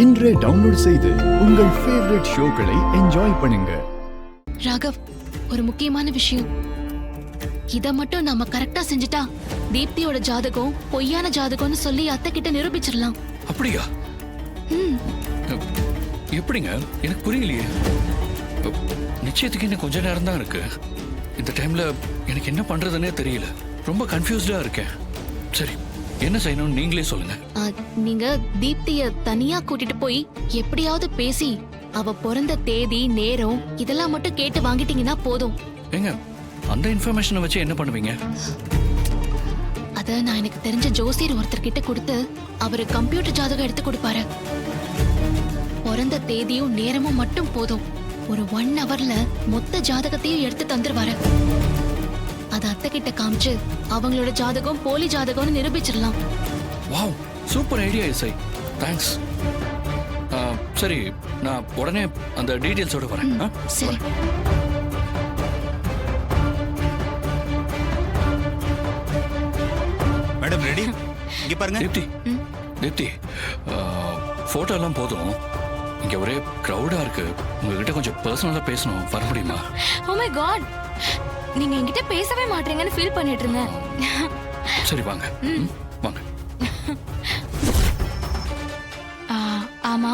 இன்றே டவுன்லோட் செய்து உங்கள் ஃபேவரட் ஷோக்களை என்ஜாய் பண்ணுங்க. ராகவ், ஒரு முக்கியமான விஷயம். இத மட்டும் நாம கரெக்டா செஞ்சுட்டா தீப்தியோட ஜாதகம் பொய்யான ஜாதகம்னு சொல்லி அத்தை கிட்ட நிரூபிச்சிடலாம். அப்படியா? எப்படிங்க? எனக்கு புரியலையே. நிச்சயத்துக்கு இன்னும் கொஞ்ச நேரம் தான் இருக்கு. இந்த டைம்ல எனக்கு என்ன பண்றதுன்னே தெரியல. ரொம்ப கன்ஃபியூஸ்டா இருக்கேன். சரி, என்ன செய்யணும்னு நீங்களே சொல்லுங்க. நீங்க தீப்திய தனியா கூட்டிட்டு போய் எப்படியாவது பேசி அவ பிறந்த தேதி நேரம் இதெல்லாம் மட்டும் கேட்டு வாங்கிட்டீங்கன்னா போதும். ஏங்க, அந்த இன்ஃபர்மேஷனை வச்சு என்ன பண்ணுவீங்க? அத நான் எனக்கு தெரிஞ்ச ஜோசியர் ஒருத்தர் கிட்ட கொடுத்து அவரு கம்ப்யூட்டர் ஜாதகம் எடுத்து கொடுப்பாரு. பிறந்த தேதியும் நேரமும் மட்டும் போதும். ஒரு 1 ஹவர்ல மொத்த ஜாதகத்தையும் எடுத்து தந்துருவாரு. அத அத்தை கிட்ட காமிச்சு அவங்களோட ஜாதகம் போலி ஜாதகம்னு நிரூபிச்சிடலாம். வாவ், சூப்பர் ஐடியா இசை. தேங்க்ஸ். சரி, நான் உடனே அந்த டீடைல்ஸோட வரேன். சரி. Madam ready? இங்க பாருங்க. தீப்தி, போட்டோ எல்லாம் போதும். இங்க ஒரே கிரௌடா இருக்கு. உங்ககிட்ட கொஞ்சம் பர்சனலா பேசணும். வர முடியுமா? ஓ மை காட், நீங்க என்கிட்ட பேசவே மாட்டீங்கன்னு ஃபீல் பண்ணிட்டு இருந்தேன். சரி, வாங்க வாங்க. ஆமா,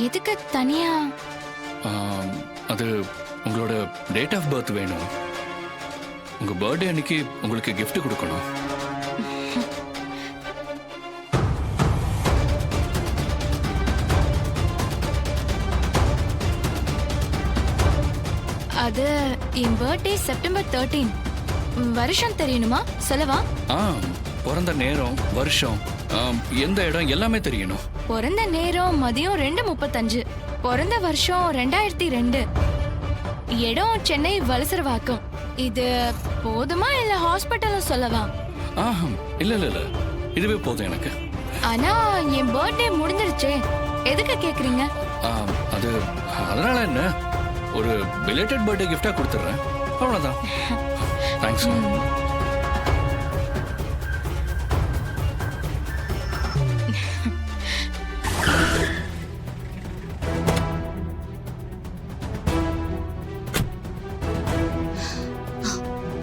எதுக்கு தனியா? அது உங்களோட டேட் ஆஃப் பர்த் வேணும். உங்க பர்த்டே அன்னைக்கு உங்களுக்கு கிஃப்ட் கொடுக்கணும். அது என் பர்த்டே செப்டம்பர் 13. வருஷம் தெரியணுமா? சொல்லவா? பிறந்த நேரம், வருஷம், எந்த இடம் எல்லாமே தெரியணும். பிறந்த நேரம் மதியம் 2:35. பிறந்த வருஷம் 2002. இடம் சென்னை வலசரவாக்கம். இது போதுமா இல்ல ஹாஸ்பிட்டலும் சொல்லவா? இல்ல இல்ல இல்ல, இதுவே போதும் எனக்கு. ஆனா என் பர்த்டே முடிஞ்சிருச்சே, எதுக்கு கேக்குறீங்க? அது அதனால என்ன, ஒரு பிலேட்டட் பர்த்டே கிஃப்டா கொடுத்துறேன், அவ்வளவுதான். தேங்க்ஸ்.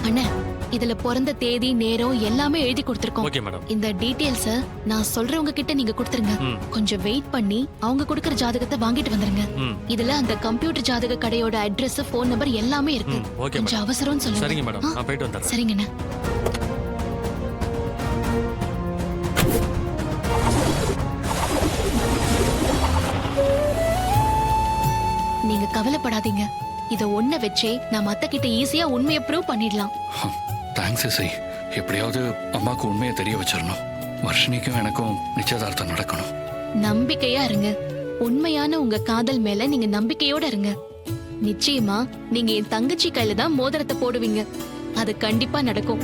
அண்ணா, இதுல பிறந்த தேதி நேரம் எல்லாமே எழுதி கொடுத்திருக்கோம். Okay madam. இந்த டீடைல்ஸ் நான் சொல்றவங்க கிட்ட நீங்க கொடுத்துருங்க. கொஞ்சம் வெயிட் பண்ணி அவங்க கொடுக்கிற ஜாதகத்தை வாங்கிட்டு வந்துருங்க. இதுல அந்த கம்ப்யூட்டர் ஜாதக கடையோட அட்ரஸ், போன் நம்பர் எல்லாமே இருக்கு. கொஞ்சம் அவசரம்னு சொல்லுங்க. சரிங்க மேடம், நான் போயிட்டு வந்துறேன். சரிங்கண்ணா. நீங்க கவலைப்படாதீங்க. இத ஒண்ண வச்சே நான் மத்த கிட்ட ஈஸியா உண்மையை ப்ரூவ் பண்ணிடலாம். தேங்க்ஸ் இசை. எப்படியாவது அம்மாக்கு உண்மையை தெரிய வச்சிடணும். வர்ஷினிக்கும் எனக்கும் நிச்சயதார்த்தம் நடக்கணும். நம்பிக்கையா இருங்க. உண்மையான உங்க காதல் மேல நீங்க நம்பிக்கையோட இருங்க. நிச்சயமா நீங்க என் தங்கச்சி கையில தான் மோதிரத்தை போடுவீங்க. அது கண்டிப்பா நடக்கும்.